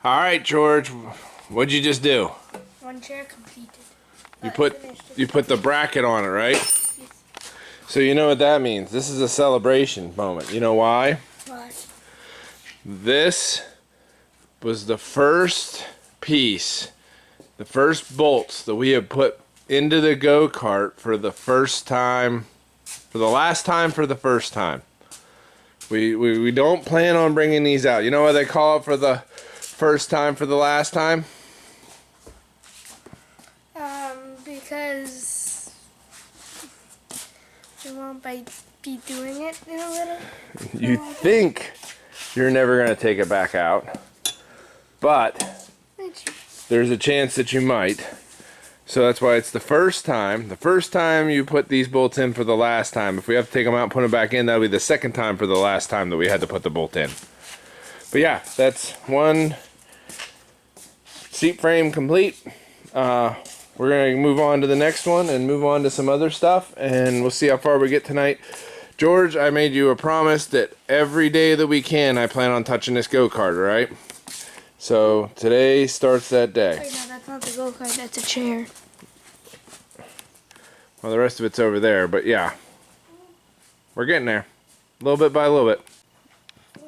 All right, George, what'd you just do? One chair completed. You put the bracket on it, right? Yes. So you know what that means. This is a celebration moment. You know why? Why? This was the first piece, the first bolts that we have put into the go-kart for the first time, for the last time, for the first time. We don't plan on bringing these out. You know what they call it for the first time, for the last time? Because we won't be doing it in a little. You think you're never going to take it back out, but there's a chance that you might. So that's why it's the first time. The first time you put these bolts in for the last time. If we have to take them out and put them back in, that'll be the second time for the last time that we had to put the bolt in. But yeah, that's one seat frame complete. We're going to move on to the next one and move on to some other stuff, and we'll see how far we get tonight. George, I made you a promise that every day that we can, I plan on touching this go-kart, right? So today starts that day. Wait, no, that's not the go-kart, that's a chair. Well, the rest of it's over there, but yeah. We're getting there. A little bit by a little bit.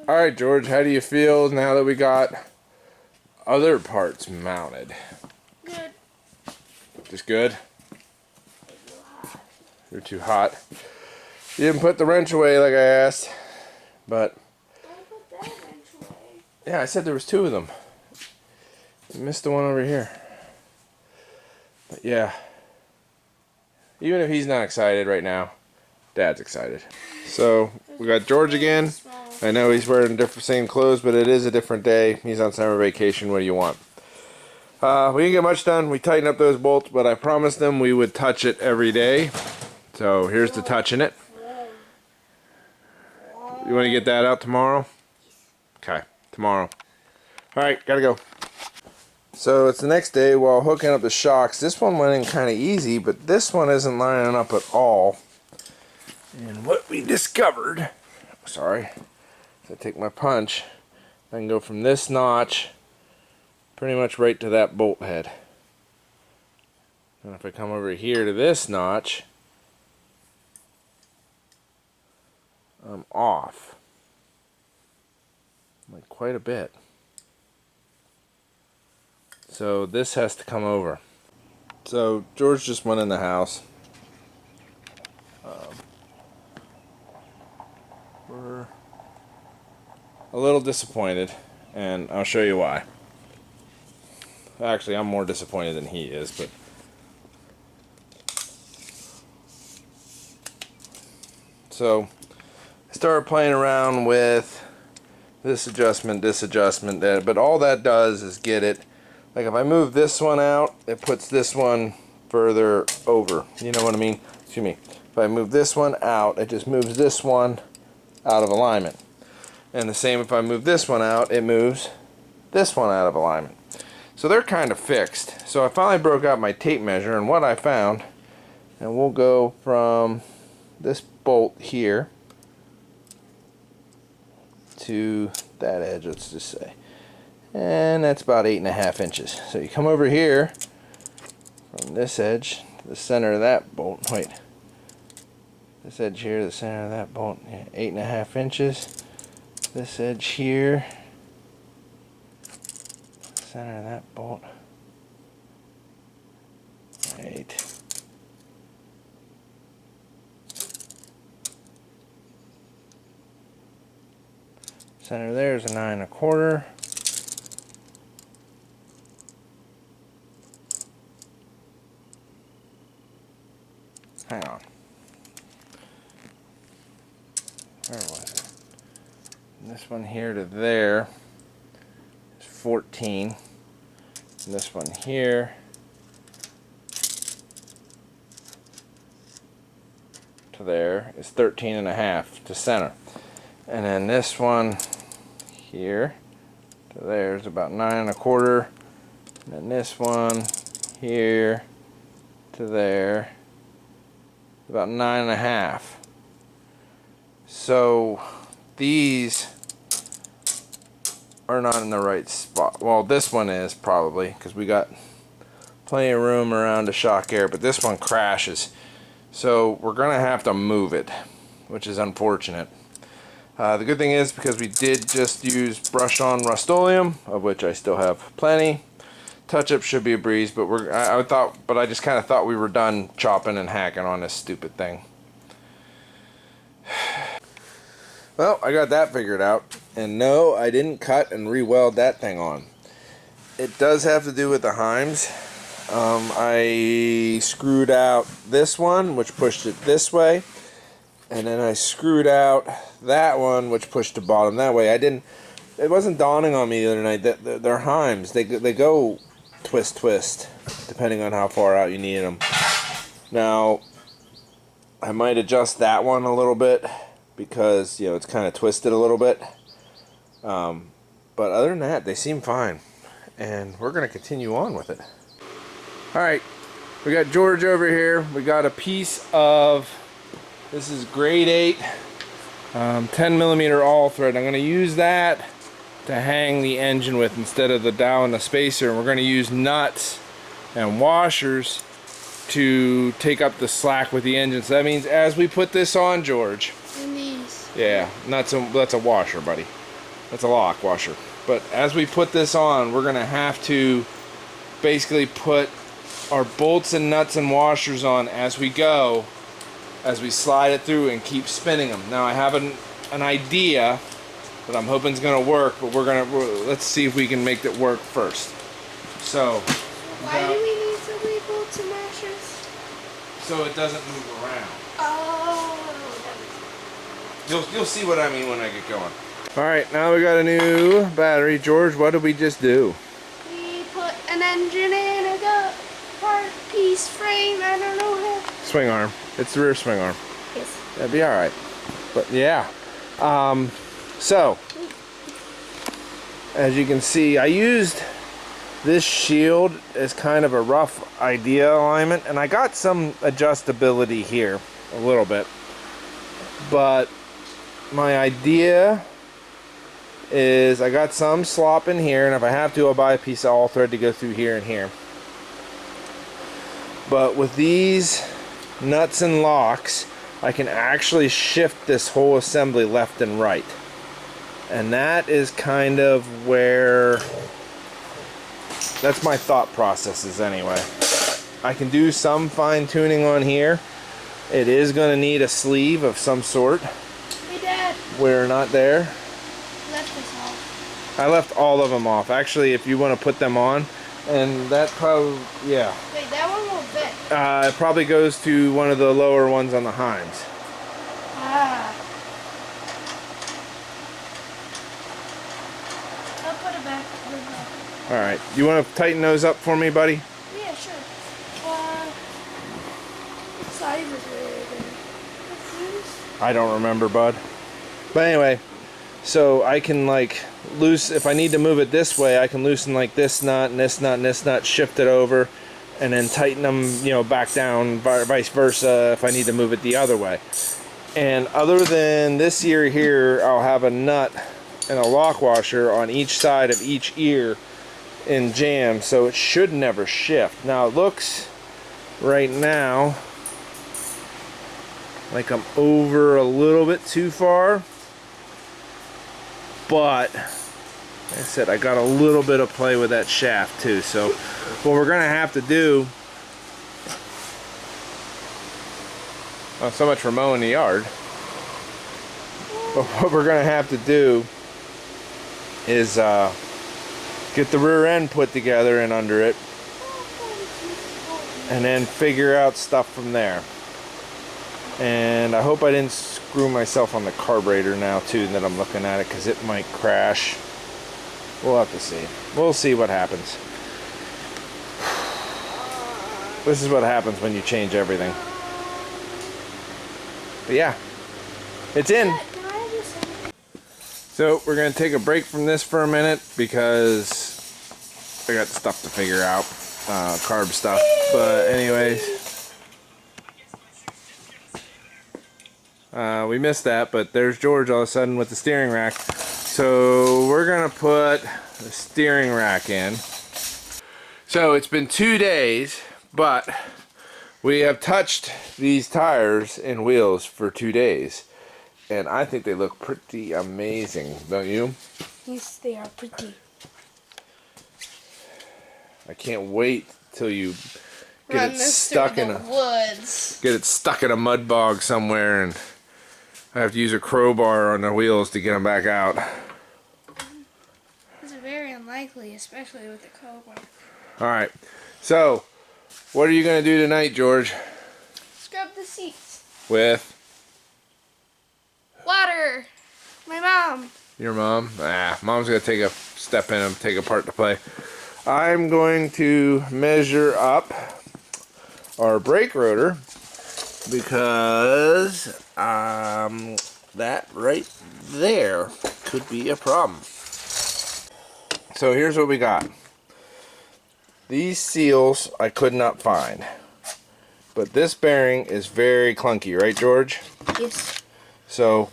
Alright, George, how do you feel now that we got other parts mounted? Good. Just good? You're too hot. You didn't put the wrench away like I asked, but... I put that wrench away. Yeah, I said there was two of them. You missed the one over here. But yeah. Even if he's not excited right now, Dad's excited. So, we got George again. I know he's wearing same clothes, but it is a different day. He's on summer vacation. What do you want? We didn't get much done. We tightened up those bolts, but I promised them we would touch it every day. So here's the touching it. You want to get that out tomorrow? Okay, tomorrow. Alright, gotta go. So it's the next day while hooking up the shocks. This one went in kind of easy, but this one isn't lining up at all. And what we discovered, sorry, I take my punch, I can go from this notch pretty much right to that bolt head. And if I come over here to this notch, I'm off. Like quite a bit. So this has to come over. So George just went in the house. We're a little disappointed, and I'll show you why. Actually, I'm more disappointed than he is, but so I started playing around with this adjustment, that, but all that does is get it, like if I move this one out, it puts this one further over. You know what I mean? Excuse me. If I move this one out, it just moves this one out of alignment. And the same if I move this one out, it moves this one out of alignment. So they're kind of fixed. So I finally broke out my tape measure, and what I found, and we'll go from this bolt here to that edge, let's just say. And that's about 8.5 inches. So you come over here from this edge to the center of that bolt. Wait. This edge here to the center of that bolt. Yeah, 8.5 inches. This edge here. Center of that bolt. Right. Center there is a 9.25. Hang on. Where was it? And this one here to there is 14. And this one here to there is 13.5 to center. And then this one here to there is about 9.25. And then this one here to there about 9.5. So these are not in the right spot. Well, this one is probably, because we got plenty of room around the shock air, but this one crashes. So we're gonna have to move it, which is unfortunate. The good thing is, because we did just use brush on Rust-Oleum, of which I still have plenty, touch-up should be a breeze, but I just kind of thought we were done chopping and hacking on this stupid thing. Well, I got that figured out, and no, I didn't cut and re-weld that thing on. It does have to do with the Heims. I screwed out this one, which pushed it this way, and then I screwed out that one, which pushed the bottom that way. It wasn't dawning on me the other night that they're Heims. They go twist, depending on how far out you need them. Now, I might adjust that one a little bit, because, you know, it's kind of twisted a little bit. But other than that, they seem fine. And we're going to continue on with it. Alright, we got George over here. We got a piece of, this is grade 8, 10mm all thread. I'm going to use that to hang the engine with instead of the dowel and the spacer. And we're going to use nuts and washers to take up the slack with the engine. So that means as we put this on, George. And these. Yeah, that's a washer, buddy. That's a lock washer. But as we put this on, we're going to have to basically put our bolts and nuts and washers on as we go, as we slide it through and keep spinning them. Now I have an idea that I'm hoping is going to work, but let's see if we can make it work first. So why do we need so many bolts and washers? So it doesn't move around. Oh. You'll see what I mean when I get going. All right, now we got a new battery. George, what did we just do? We put an engine in a part piece frame. I don't know how. Swing arm. It's the rear swing arm. Yes. That'd be all right. But yeah. So as you can see, I used this shield as kind of a rough idea alignment, and I got some adjustability here a little bit. But my idea is I got some slop in here, and if I have to, I'll buy a piece of all thread to go through here and here. But with these nuts and locks, I can actually shift this whole assembly left and right. And that is kind of where, that's my thought processes anyway. I can do some fine tuning on here. It is going to need a sleeve of some sort. Hey Dad. We're not there. Left this off. I left all of them off. Actually, if you want to put them on, and that probably, yeah. Wait, that one won't fit. It probably goes to one of the lower ones on the Heims. Ah. I'll put it back. Alright, you want to tighten those up for me, buddy? Yeah, sure. What size is it? I don't remember, bud. But anyway, so I can like if I need to move it this way, I can loosen like this nut and this nut and this nut, shift it over, and then tighten them, you know, back down, vice versa if I need to move it the other way. And other than this ear here, I'll have a nut and a lock washer on each side of each ear in jam, so it should never shift. Now it looks right now like I'm over a little bit too far, but like I said, I got a little bit of play with that shaft too. So what we're gonna have to do, not so much for mowing the yard, but what we're gonna have to do is get the rear end put together and under it, and then figure out stuff from there. And I hope I didn't screw myself on the carburetor now too that I'm looking at it, because it might crash. We'll have to see. We'll see what happens. This is what happens when you change everything. But yeah, it's in. So we're going to take a break from this for a minute because I got stuff to figure out, carb stuff. But anyways, we missed that, but there's George all of a sudden with the steering rack. So we're gonna put the steering rack in. So it's been 2 days, but we have touched these tires and wheels for 2 days. And I think they look pretty amazing, don't you? Yes, they are pretty. I can't wait till you get Run it this stuck through in the woods. get it stuck in a mud bog somewhere, and I have to use a crowbar on the wheels to get them back out. It's very unlikely, especially with the crowbar. All right. So, what are you gonna do tonight, George? Scrub the seats. With Water. My mom. your mom? Mom's gonna take a step in and take a part to play. I'm going to measure up our brake rotor because that right there could be a problem. So here's what we got. These seals I could not find, but this bearing is very clunky, right, George? Yes. So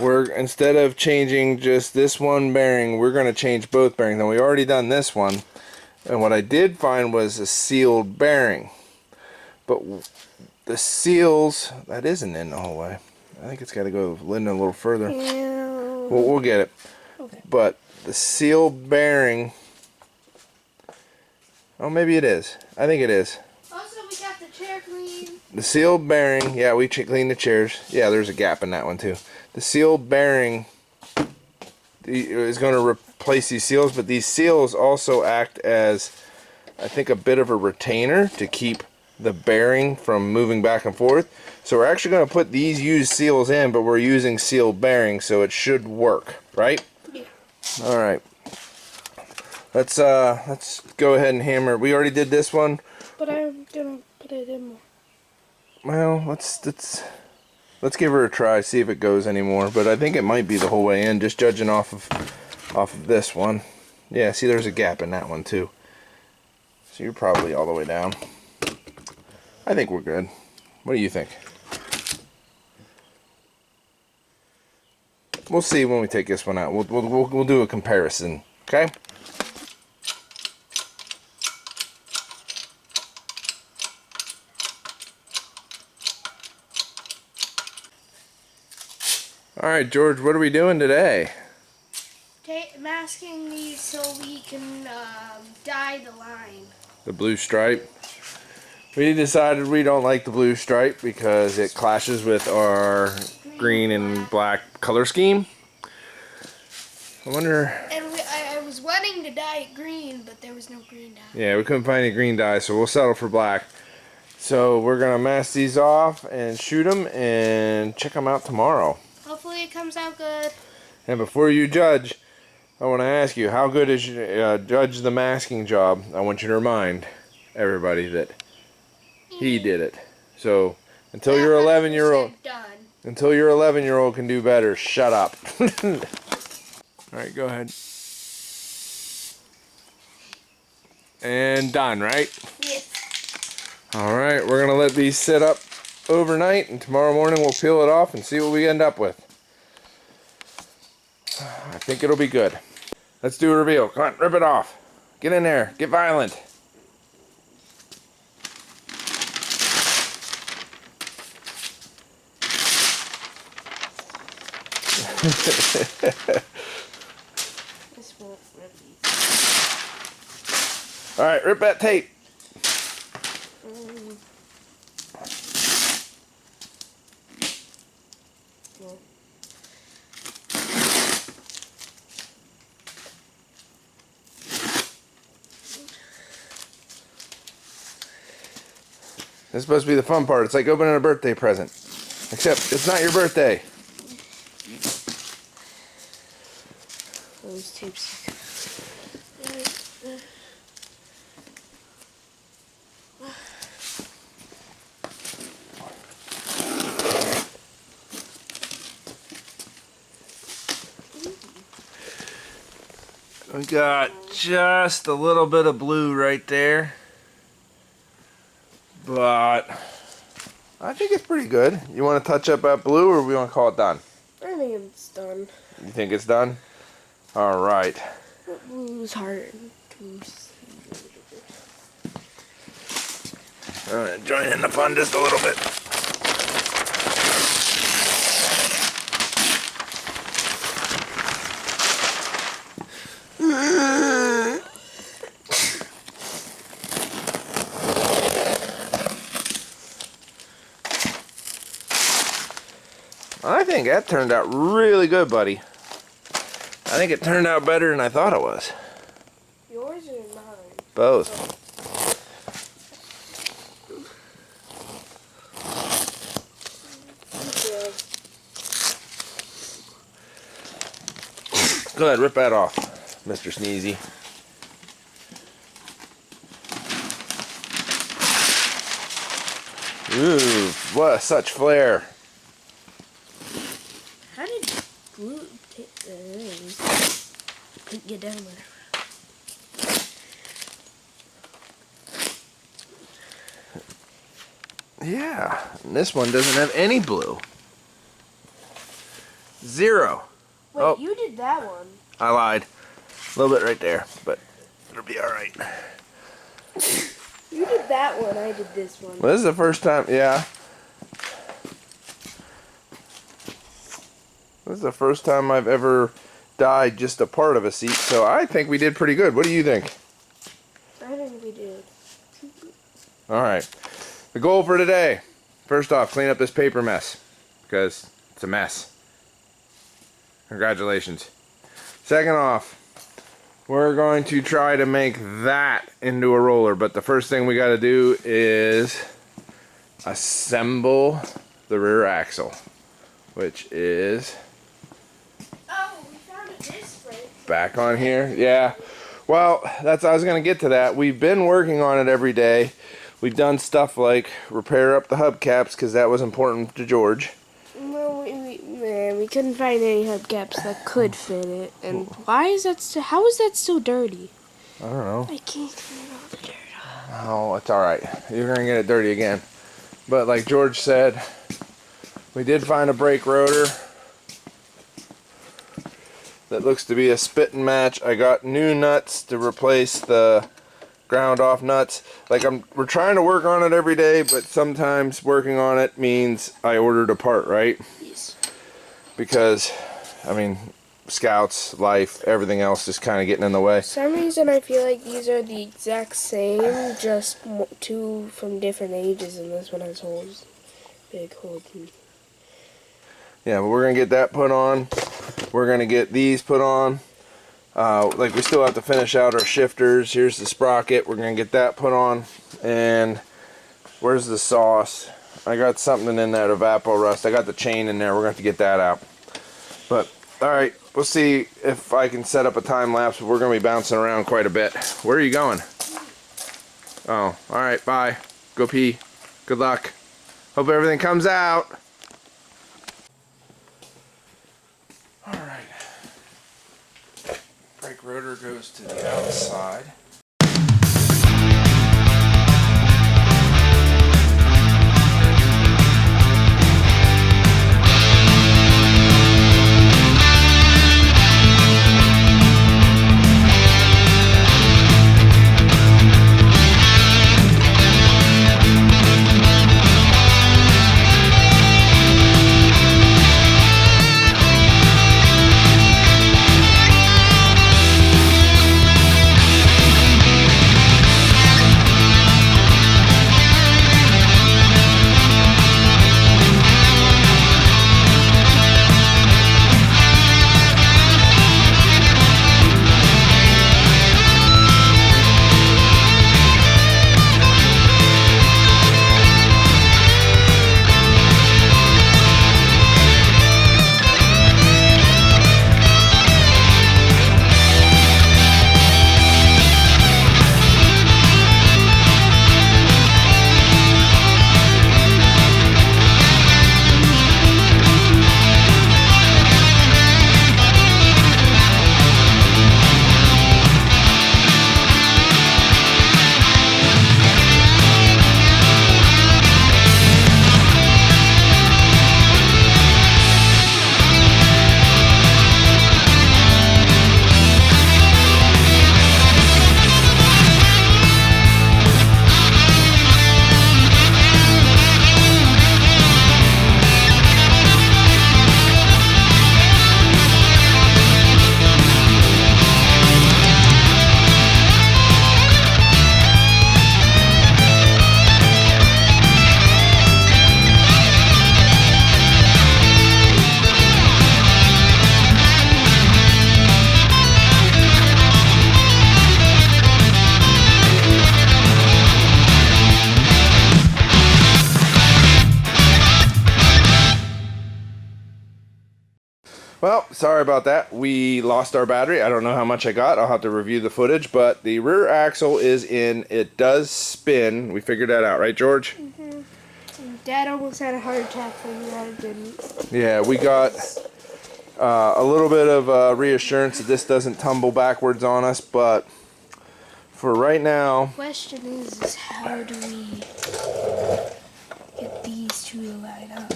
instead of changing just this one bearing, we're going to change both bearings. Now we already done this one, and what I did find was a sealed bearing, but the seals, that isn't in the whole way. I think it's got to go in a little further. Yeah. We'll get it. Okay. But the seal bearing, oh, maybe it is. I think it is. Also, we got the chair clean. The sealed bearing, yeah, we cleaned the chairs. Yeah, there's a gap in that one too. The sealed bearing is going to replace these seals, but these seals also act as, I think, a bit of a retainer to keep the bearing from moving back and forth. So we're actually going to put these used seals in, but we're using sealed bearings, so it should work, right? Yeah. All right. Let's go ahead and hammer. We already did this one. But I'm gonna put it in more. Well, let's give her a try, see if it goes anymore. But I think it might be the whole way in, just judging off of this one. Yeah, see, there's a gap in that one too. So you're probably all the way down. I think we're good. What do you think? We'll see when we take this one out. We'll do a comparison. Okay. All right, George, what are we doing today? Masking these so we can dye the line. The blue stripe. We decided we don't like the blue stripe because it clashes with our green and black color scheme. I wonder... And I was wanting to dye it green, but there was no green dye. Yeah, we couldn't find any green dye, so we'll settle for black. So we're going to mask these off and shoot them and check them out tomorrow. Hopefully it comes out good. And before you judge, I want to ask you, how good is judge the masking job? I want you to remind everybody that he did it. So until your 11-year-old, until your 11-year-old can do better, shut up. All right, go ahead. And done, right? Yes. All right, we're gonna let these sit up overnight, and tomorrow morning we'll peel it off and see what we end up with. I think it'll be good. Let's do a reveal. Come on, rip it off. Get in there. Get violent. This won't release. All right, rip that tape. This is supposed to be the fun part. It's like opening a birthday present. Except it's not your birthday. Those tapes. We got just a little bit of blue right there. But I think it's pretty good. You want to touch up that blue, or we want to call it done? I think it's done. You think it's done? All right. What blue's harder to I'm gonna join in the fun just a little bit. I think that turned out really good, buddy. I think it turned out better than I thought it was. Yours or mine? Both. Go ahead, rip that off, Mr. Sneezy. Ooh, what such flair. How did glue get down there? Yeah, and this one doesn't have any blue. 0. Wait, Oh. you did that one. I lied. A little bit right there, but it'll be alright. You did that one, I did this one. Well, this is the first time, yeah. This is the first time I've ever dyed just a part of a seat, so I think we did pretty good. What do you think? I think we did. Alright. The goal for today, first off, clean up this paper mess, because it's a mess. Congratulations. Second off, we're going to try to make that into a roller, but the first thing we got to do is assemble the rear axle, which is Oh, we found a disc brake. back on here. Yeah, well, I was going to get to that. We've been working on it every day. We've done stuff like repair up the hubcaps because that was important to George. No, we couldn't find any hubcaps that could fit it. And why is that how is that still dirty? I don't know. I can't clean all the dirt off. Oh, it's alright. You're going to get it dirty again. But like George said, we did find a brake rotor that looks to be a spit and match. I got new nuts to replace the ground off nuts. Like we're trying to work on it every day, but sometimes working on it means I ordered a part, right? Yes. Because, I mean, scouts, life, everything else is kind of getting in the way. For some reason, I feel like these are the exact same, just two from different ages, and this one has holes. Big holes. Yeah, but we're going to get that put on. We're going to get these put on. Like we still have to finish out our shifters. Here's the sprocket. We're going to get that put on. And where's the sauce? I got something in there, evapor rust. I got the chain in there. We're going to have to get that out. But, alright, we'll see if I can set up a time lapse. We're going to be bouncing around quite a bit. Where are you going? Oh, alright, bye. Go pee. Good luck. Hope everything comes out. Alright. Brake rotor goes to the outside. Well, sorry about that. We lost our battery. I don't know how much I got. I'll have to review the footage, but the rear axle is in. It does spin. We figured that out, right, George? Mm-hmm. Dad almost had a heart attack from that. It didn't. Yeah, we got a little bit of reassurance that this doesn't tumble backwards on us, but for right now... The question is how do we get these two to line up?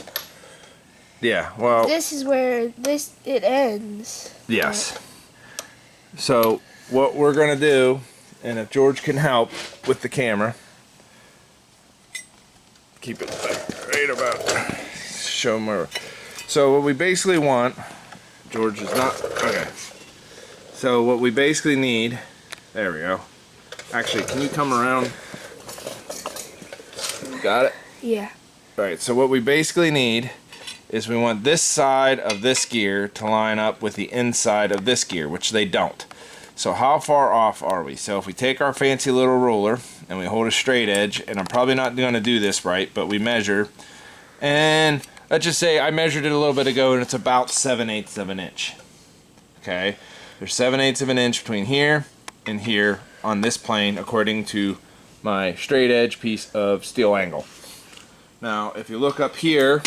Yeah, well... This is where it ends. Yes. So, what we're going to do, and if George can help with the camera, keep it right about, show more. So what we basically want, George is not, okay. So what we basically need, there we go. Actually, can you come around? Got it? Yeah. Alright, so what we basically need is we want this side of this gear to line up with the inside of this gear, which they don't. So how far off are we? So if we take our fancy little ruler and we hold a straight edge, and I'm probably not going to do this right, but we measure, and let's just say I measured it a little bit ago and it's about 7/8 of an inch. Okay, there's 7/8 of an inch between here and here on this plane according to my straight edge piece of steel angle. Now if you look up here,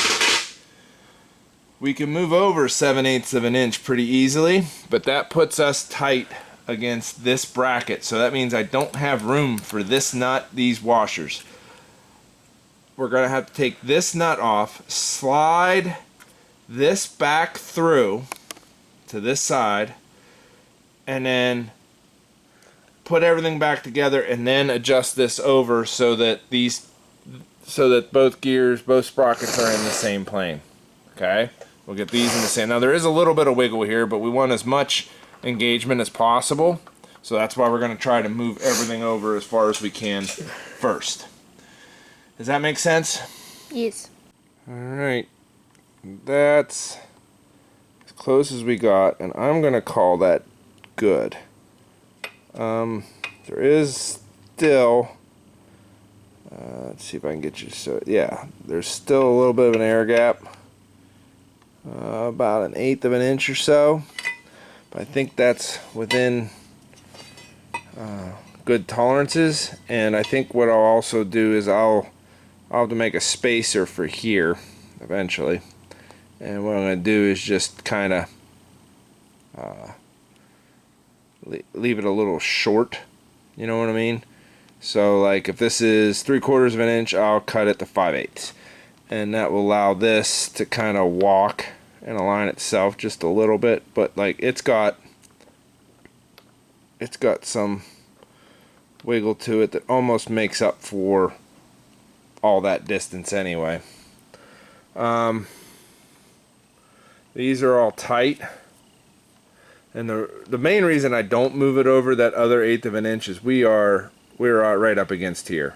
we can move over 7/8 of an inch pretty easily, but that puts us tight against this bracket, so that means I don't have room for this nut, these washers. We're gonna have to take this nut off, slide this back through to this side, and then put everything back together, and then adjust this over so that both gears, both sprockets are in the same plane. Okay, we'll get these in the same. Now there is a little bit of wiggle here, but we want as much engagement as possible, so that's why we're going to try to move everything over as far as we can first. Does that make sense? Yes. Alright, that's as close as we got, and I'm going to call that good. There is still, let's see if I can get you, so yeah, there's still a little bit of an air gap, about 1/8 of an inch or so, but I think that's within good tolerances. And I think what I'll also do is I'll have to make a spacer for here eventually, and what I'm going to do is just kind of leave it a little short, you know what I mean? So like if this is 3/4 of an inch, I'll cut it to 5/8, and that will allow this to kind of walk and align itself just a little bit, but like it's got some wiggle to it that almost makes up for all that distance anyway. These are all tight, and the main reason I don't move it over that other 1/8 of an inch is we're right up against here.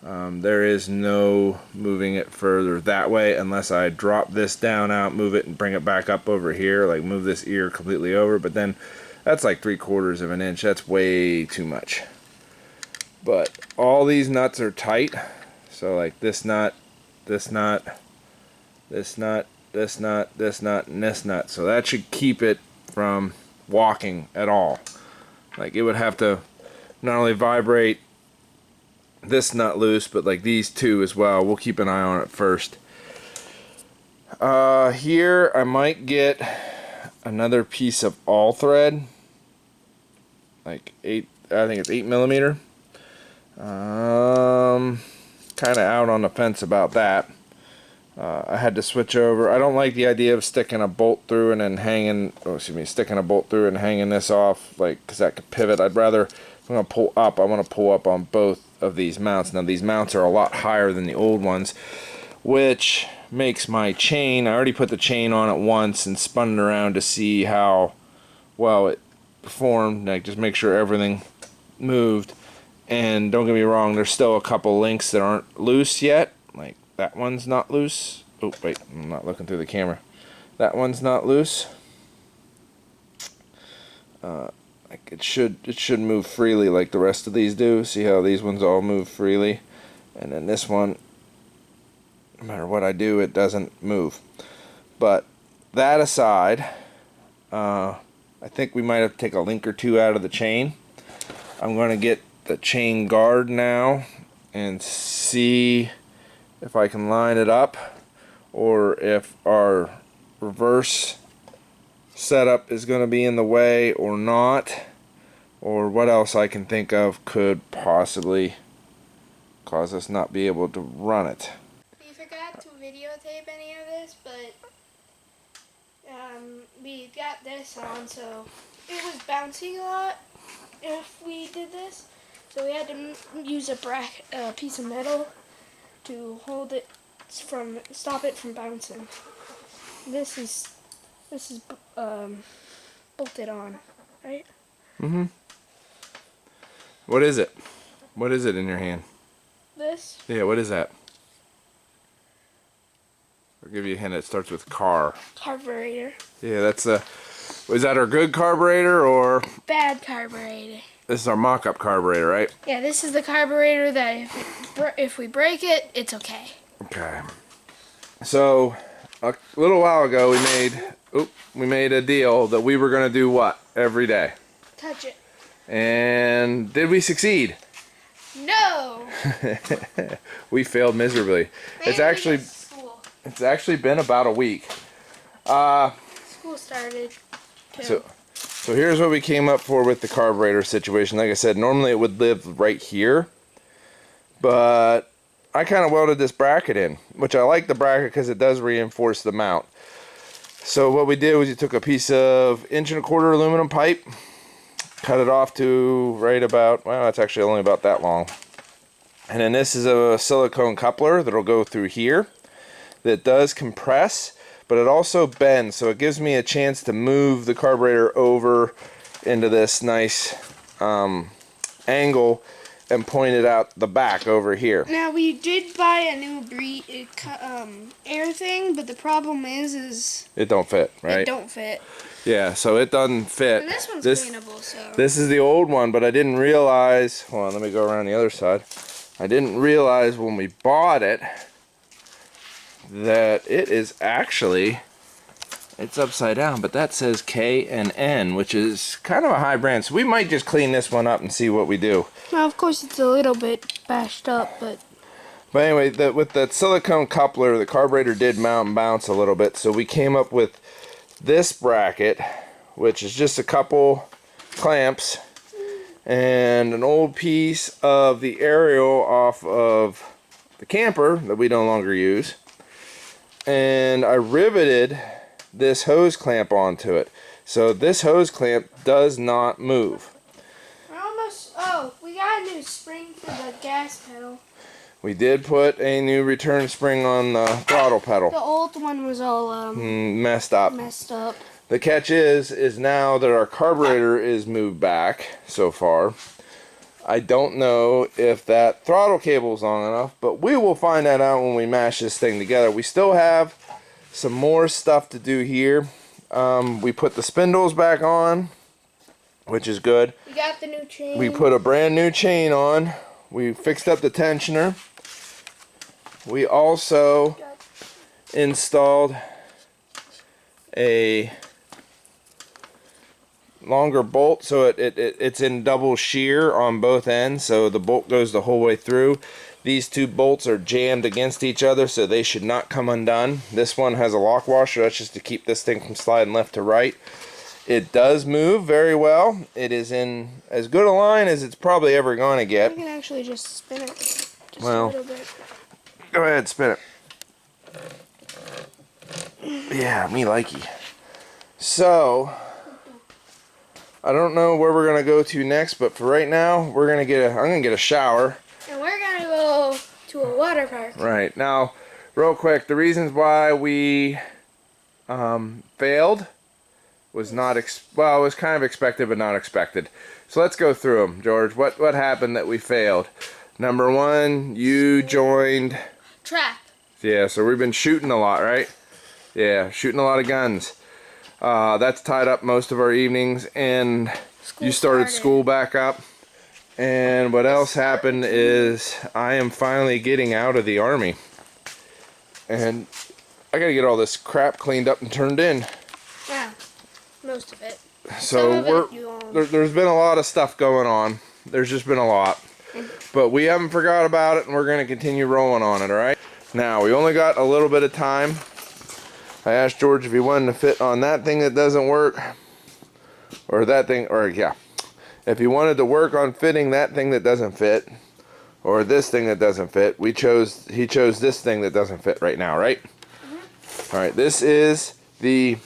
There is no moving it further that way unless I drop this down out, move it, and bring it back up over here, like move this ear completely over, but then that's like 3/4 of an inch. That's way too much. But all these nuts are tight, so like this nut, this nut, this nut, this nut, this nut, and this nut, so that should keep it from walking at all. Like it would have to not only vibrate this nut loose, but like these two as well. We'll keep an eye on it first. Here I might get another piece of all thread, like I think it's 8mm. Kind of out on the fence about that. I had to switch over. I don't like the idea of sticking a bolt through and then hanging, sticking a bolt through and hanging this off, like, because that could pivot. I'd rather, if I'm going to pull up, I want to pull up on both of these mounts. Now these mounts are a lot higher than the old ones, which makes my chain, I already put the chain on it once and spun it around to see how well it performed, like just make sure everything moved. And don't get me wrong, there's still a couple links that aren't loose yet, like that one's not loose. Oh wait, I'm not looking through the camera. That one's not loose. Like it should move freely like the rest of these do. See how these ones all move freely, and then this one, no matter what I do, it doesn't move. But that aside, I think we might have to take a link or two out of the chain. I'm going to get the chain guard now and see if I can line it up, or if our reverse setup is going to be in the way or not, or what else I can think of could possibly cause us not be able to run it. We forgot to videotape any of this, but we got this on, so it was bouncing a lot if we did this. So we had to use a piece of metal to hold it stop it from bouncing. This is bolted on, right? Mm-hmm. What is it? What is it in your hand? This? Yeah, what is that? I'll give you a hint. It starts with car. Carburetor. Yeah, that's is that our good carburetor or Bad carburetor. this is our mock-up carburetor, right? Yeah, this is the carburetor that if we break it, it's okay. Okay. So a little while ago we made a deal that we were gonna do what every day. Touch it. And did we succeed? No. We failed miserably. It's actually been about a week. School started. Too. So here's what we came up for with the carburetor situation. Like I said, normally it would live right here, but I kind of welded this bracket in, which I like the bracket because it does reinforce the mount. So what we did was you took a piece of 1 1/4" aluminum pipe, cut it off to right about, well, it's actually only about that long. And then this is a silicone coupler that'll go through here that does compress, but it also bends, so it gives me a chance to move the carburetor over into this nice angle and point it out the back over here. Now we did buy a new air thing, but the problem is it don't fit, right? It don't fit. Yeah, so it doesn't fit. And this one's cleanable, so. This is the old one, but I didn't realize, hold on, let me go around the other side. I didn't realize when we bought it that it is actually, it's upside down, but that says K and N, which is kind of a high brand. So we might just clean this one up and see what we do. Now, of course, it's a little bit bashed up, but anyway, with that silicone coupler, the carburetor did mount and bounce a little bit. So we came up with this bracket, which is just a couple clamps and an old piece of the aerial off of the camper that we no longer use. And I riveted this hose clamp onto it. So this hose clamp does not move. We're almost, oh, we got a new spring for the gas pedal. We did put a new return spring on the throttle pedal. The old one was all messed up. The catch is now that our carburetor is moved back so far, I don't know if that throttle cable is long enough, but we will find that out when we mash this thing together. We still have some more stuff to do here. We put the spindles back on, which is good. We got the new chain. We put a brand new chain on. We fixed up the tensioner. We also installed a longer bolt, so it's in double shear on both ends, so the bolt goes the whole way through. These two bolts are jammed against each other, so they should not come undone. This one has a lock washer, that's just to keep this thing from sliding left to right. It does move very well. It is in as good a line as it's probably ever going to get. We can actually just spin it just well, a little bit. Go ahead, spin it. Yeah, me likey. So, I don't know where we're gonna go to next, but for right now, I'm gonna get a shower. And we're gonna go to a water park. Right now, real quick, the reasons why we failed was not it was kind of expected, but not expected. So let's go through them, George. What happened that we failed? Number one, you joined trap. Yeah, so we've been shooting a lot, right? Yeah, shooting a lot of guns. That's tied up most of our evenings, and you started school back up. And what else happened is I am finally getting out of the Army. And I gotta get all this crap cleaned up and turned in. Yeah, most of it. So there's been a lot of stuff going on. There's just been a lot. But we haven't forgot about it, and we're going to continue rolling on it, all right? Now, we only got a little bit of time. I asked George if he wanted to fit on that thing that doesn't work. Or that thing, or yeah. If he wanted to work on fitting that thing that doesn't fit, or this thing that doesn't fit, he chose this thing that doesn't fit right now, right? All right, this is the...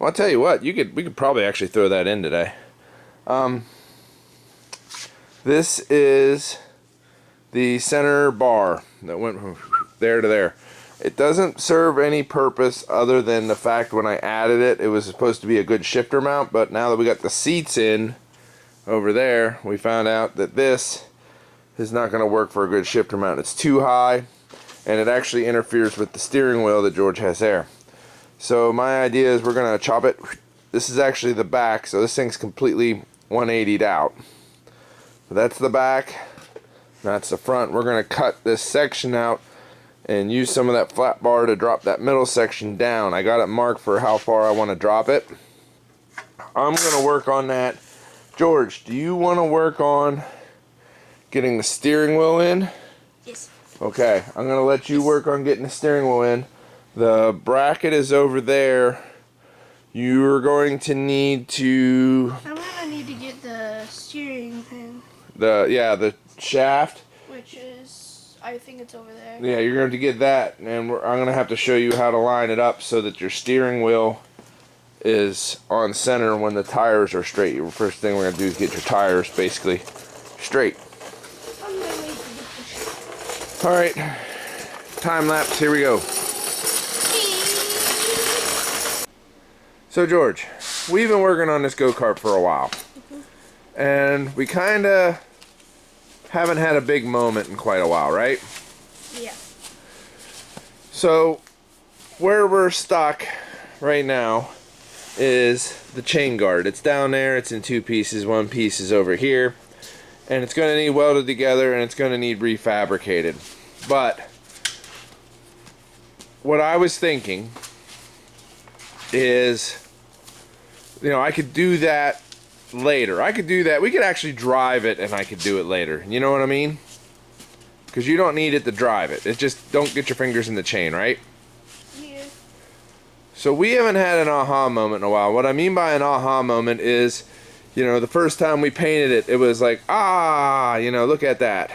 Well, I'll tell you what, we could probably actually throw that in today. This is the center bar that went from there to there. It doesn't serve any purpose other than the fact when I added it, it was supposed to be a good shifter mount, but now that we got the seats in over there, we found out that this is not going to work for a good shifter mount. It's too high, and it actually interferes with the steering wheel that George has there. So my idea is we're going to chop it. This is actually the back, so this thing's completely 180'd out. So that's the back, that's the front. We're going to cut this section out and use some of that flat bar to drop that middle section down. I got it marked for how far I want to drop it. I'm going to work on that. George, do you want to work on getting the steering wheel in? Yes. Okay, I'm going to let you work on getting the steering wheel in. The bracket is over there. You're going to need to... I'm going to need to get the steering thing. The shaft. Which is, I think it's over there. Yeah, you're going to get that, and I'm going to have to show you how to line it up so that your steering wheel is on center when the tires are straight. The first thing we're going to do is get your tires basically straight. I'm going to wait for the... Alright, time lapse, here we go. So George, we've been working on this go-kart for a while. And we kind of haven't had a big moment in quite a while, right? Yeah. So, where we're stuck right now is the chain guard. It's down there, it's in two pieces. One piece is over here. And it's going to need welded together, and it's going to need refabricated. But, what I was thinking is, you know, I could do that later. I could do that. We could actually drive it and I could do it later. You know what I mean? Because you don't need it to drive it. It's just don't get your fingers in the chain, right? Yeah. So we haven't had an aha moment in a while. What I mean by an aha moment is, you know, the first time we painted it, it was like, ah, you know, look at that.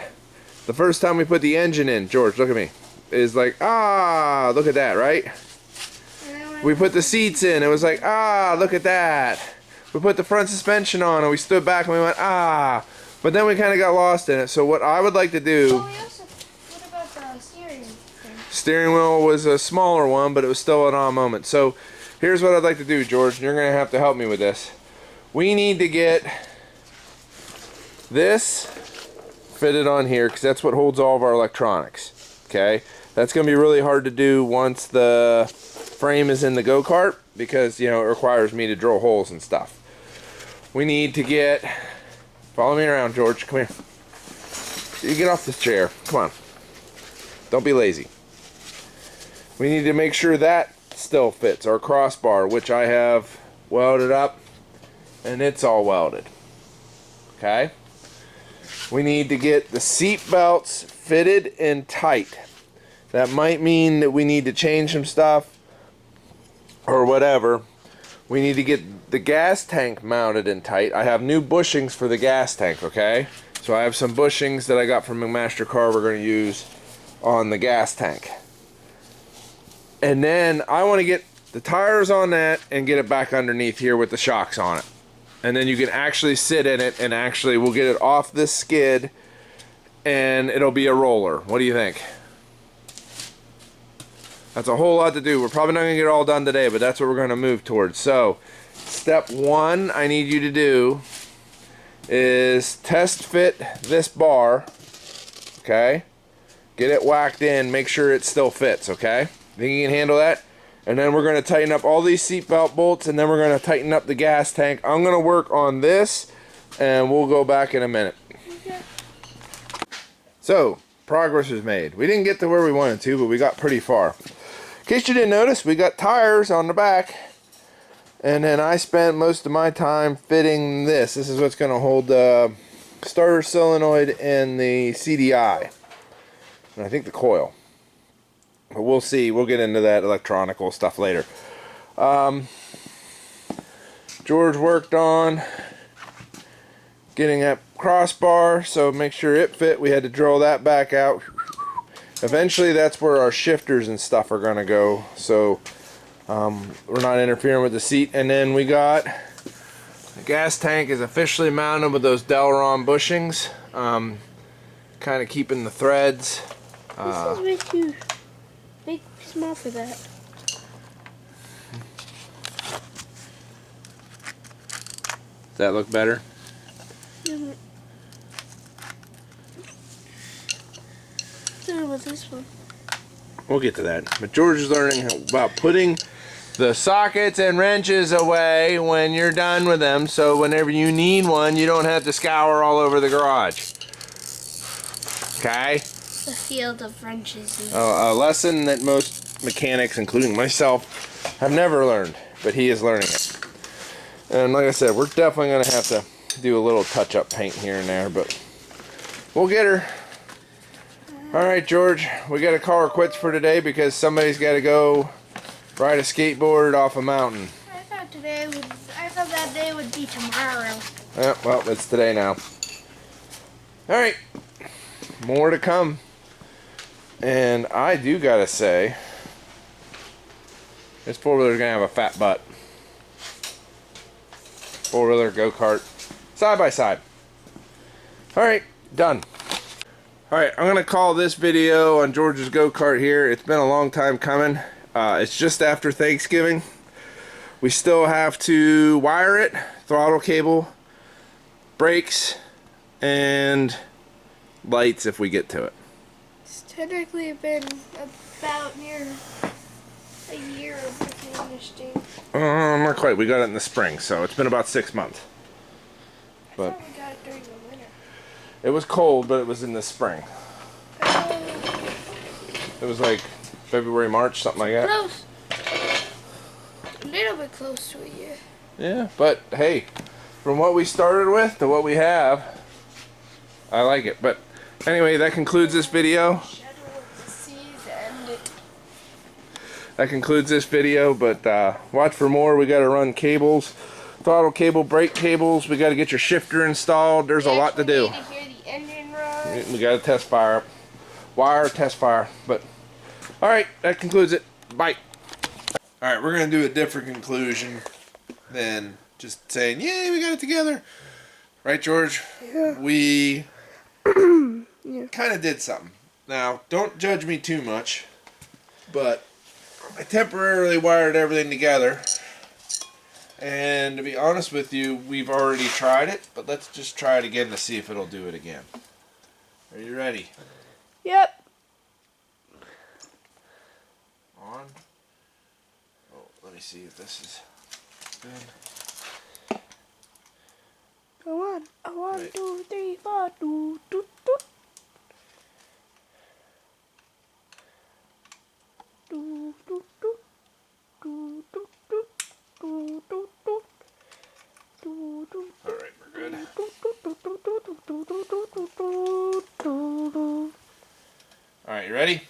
The first time we put the engine in, George, look at me, is like, ah, look at that, right? We put the seats in, it was like, ah, look at that. We put the front suspension on and we stood back and we went, ah. But then we kind of got lost in it. So what I would like to do... what about the steering thing? Steering wheel was a smaller one, but it was still an aha moment. So here's what I'd like to do, George. You're going to have to help me with this. We need to get this fitted on here because that's what holds all of our electronics. Okay? That's going to be really hard to do once the frame is in the go-kart because, you know, it requires me to drill holes and stuff. We need to get... Follow me around, George. Come here. You get off this chair. Come on. Don't be lazy. We need to make sure that still fits. Our crossbar, which I have welded up, and it's all welded. Okay? We need to get the seat belts fitted and tight. That might mean that we need to change some stuff or whatever. We need to get the gas tank mounted and tight. I have new bushings for the gas tank, okay? So I have some bushings that I got from McMaster Car we're going to use on the gas tank. And then I want to get the tires on that and get it back underneath here with the shocks on it. And then you can actually sit in it and actually we'll get it off this skid and it'll be a roller. What do you think? That's a whole lot to do. We're probably not going to get it all done today, but that's what we're going to move towards. So, step one I need you to do is test fit this bar, okay? Get it whacked in, make sure it still fits, okay? Think you can handle that? And then we're going to tighten up all these seatbelt bolts, and then we're going to tighten up the gas tank. I'm going to work on this, and we'll go back in a minute. Okay. So, progress was made. We didn't get to where we wanted to, but we got pretty far. In case you didn't notice, we got tires on the back. And then I spent most of my time fitting this. This is what's going to hold the starter solenoid and the CDI. And I think the coil. But we'll see. We'll get into that electronical stuff later. George worked on getting that crossbar, so make sure it fit. We had to drill that back out. Eventually that's where our shifters and stuff are going to go. So we're not interfering with the seat. And then we got the gas tank is officially mounted with those Delron bushings, kind of keeping the threads. This is way too big, small for that. Does that look better? Same with this one. We'll get to that. But George is learning about putting the sockets and wrenches away when you're done with them, so whenever you need one, you don't have to scour all over the garage. Okay? The field of wrenches. A lesson that most mechanics, including myself, have never learned, but he is learning it. And like I said, we're definitely going to have to do a little touch-up paint here and there, but we'll get her. Alright, George, we got to call her quits for today because somebody's got to go ride a skateboard off a mountain. I thought that day would be tomorrow. Yeah, well, it's today now. Alright, more to come. And I do gotta say, this four-wheeler's gonna have a fat butt. Four-wheeler, go-kart, side by side. Alright, done. Alright, I'm gonna call this video on George's go-kart here. It's been a long time coming. It's just after Thanksgiving. We still have to wire it, throttle cable, brakes, and lights if we get to it. It's technically been about near a year of finishing. Not quite. We got it in the spring, so it's been about 6 months. I But thought we got it during the winter. it was cold, but it was in the spring. It was like February, March, something like that. Close. A little bit close to a year. Yeah, but hey, from what we started with to what we have, I like it. But anyway, that concludes this video. That concludes this video, but watch for more. We got to run cables, throttle cable, brake cables. We got to get your shifter installed. There's a lot to do. Need to hear the engine run. We got to test fire, wire test fire. But all right, that concludes it. Bye. All right, we're gonna do a different conclusion than just saying, "Yay, we got it together." Right, George? Yeah. We Yeah. kind of did something. Now, don't judge me too much, but I temporarily wired everything together. And to be honest with you, we've already tried it, but let's just try it again to see if it'll do it again. Are you ready? Yep. On. Oh, let me see if this is good. Go on. One, Right. 2, 3, 4. Do, do, do. Do, do, do. Do, do, do. Do, do, do. Do, do, All right, we're good. do. All right, you ready?